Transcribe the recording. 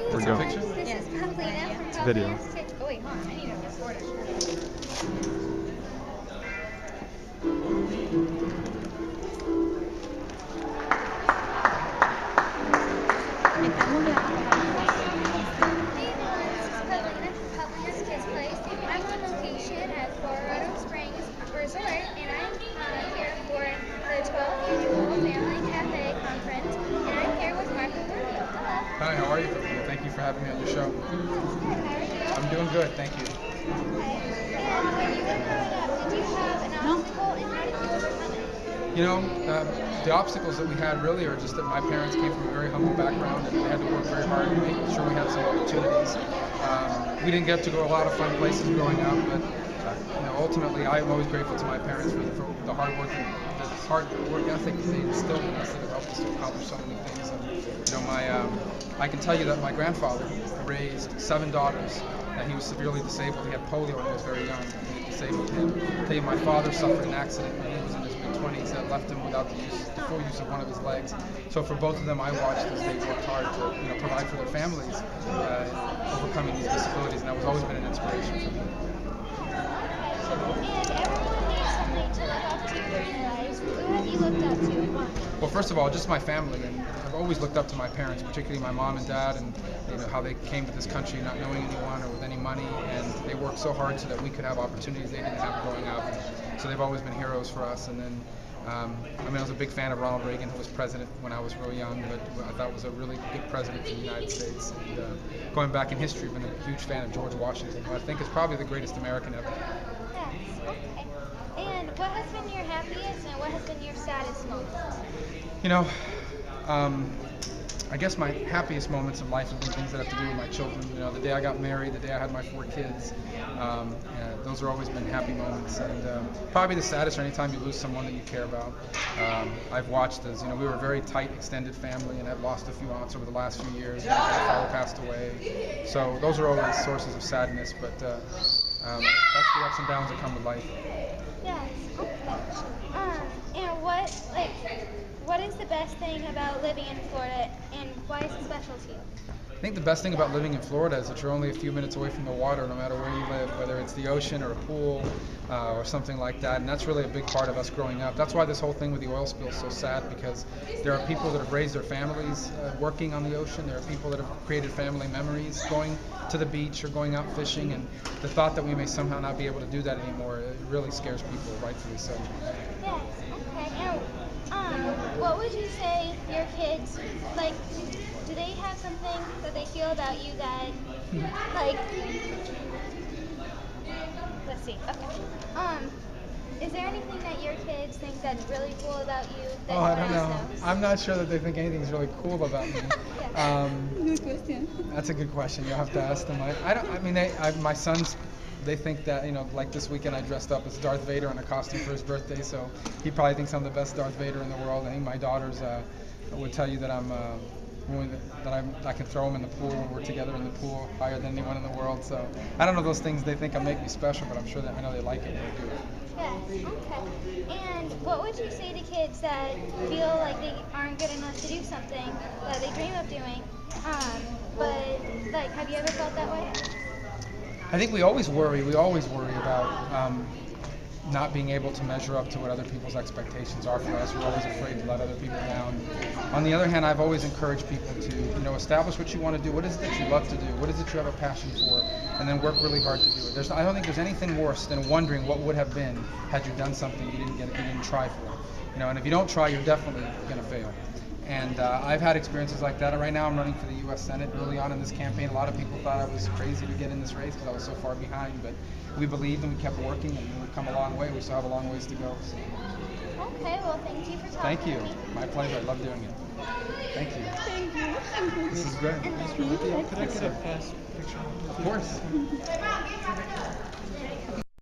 We're That's a going. picture? This is Pavlina from It's a video. Pavlina's Kidz. Oh wait, hold on. I need to record it. Hey everyone, this is Pavlina from Pavlina's Kidz Place. I'm on location at Colorado Springs Resort, and I'm here for the 12th Annual Family Cafe Conference, and I'm here with Martha RUBIO. Hello. Hi, how are you? Thank you for having me on your show. Good, how are you? I'm doing good, thank you. Okay. And when you were growing up, did you have an obstacle, and how did you overcome it? You know, the obstacles that we had really are just that my parents came from a very humble background and they had to work very hard to make sure we had some opportunities. We didn't get to go a lot of fun places growing up, but ultimately I'm always grateful to my parents for the hard work and the hard work ethic that they instilled in us that have helped us to accomplish so many things. And, I can tell you that my grandfather raised 7 daughters. He was severely disabled. He had polio when he was very young. It disabled him. I tell you, my father suffered an accident when he was in his mid-20s that left him without the full use of one of his legs. So for both of them, I watched as they worked hard to provide for their families, overcoming these disabilities, and that was always been an inspiration for me. And everyone needs something to look up to in their lives. Who have you looked up to and why? Well, first of all, just my family, and I've always looked up to my parents, particularly my mom and dad, and how they came to this country not knowing anyone or with any money, and they worked so hard so that we could have opportunities they didn't have growing up. So they've always been heroes for us. And then, I was a big fan of Ronald Reagan, who was president when I was real young, but I thought was a really good president for the United States. And going back in history, I've been a huge fan of George Washington, who I think is probably the greatest American ever. Yes, okay. And what has been your happiest and what has been your saddest moment? I guess my happiest moments in life have been things that have to do with my children. The day I got married, the day I had my 4 kids, those have always been happy moments. And probably the saddest are anytime you lose someone that you care about. I've watched as, we were a very tight, extended family, and I've lost a few aunts over the last few years. My father passed away. So those are always sources of sadness, but that's the ups and downs that come with life. Yes, okay. And what is the best thing about living in Florida, and why is it special to you? I think the best thing about living in Florida is that you're only a few minutes away from the water no matter where you live, whether it's the ocean or a pool or something like that, and that's really a big part of us growing up. That's why this whole thing with the oil spill is so sad, because there are people that have raised their families working on the ocean. There are people that have created family memories going to the beach or going out fishing, and the thought that we may somehow not be able to do that anymore, it really scares people, rightfully so. Yes, okay. And what would you say your kids, do they have something that they feel about you that, let's see, okay. Is there anything that your kids think that's really cool about you that I no don't one else know. knows? I'm not sure that they think anything's really cool about me. Good question. That's a good question. You'll have to ask them. My sons, they think that, like this weekend I dressed up as Darth Vader in a costume for his birthday, so he probably thinks I'm the best Darth Vader in the world. I think my daughters would tell you that I can throw them in the pool when we're together in the pool higher than anyone in the world. So I don't know those things they think make me special, but I'm sure that I know they like it when I do it. Yes, okay. And what would you say to kids that feel like they aren't good enough to do something that they dream of doing, but have you ever felt that way? I think we always worry about not being able to measure up to what other people's expectations are for us. We're always afraid to let other people down. On the other hand, I've always encouraged people to, establish what you want to do. What is it that you love to do? What is it you have a passion for? And then work really hard to do it. I don't think there's anything worse than wondering what would have been had you done something you didn't try for. And if you don't try, you're definitely going to fail. And I've had experiences like that. Right now I'm running for the U.S. Senate. Early on in this campaign, a lot of people thought I was crazy to get in this race because I was so far behind. But we believed and we kept working, and we've come a long way. We still have a long ways to go. So. Okay, well, thank you for talking Thank you. to me. My pleasure. I love doing it. Thank you. Thank you. This is good. Could I get a fast picture? Of course.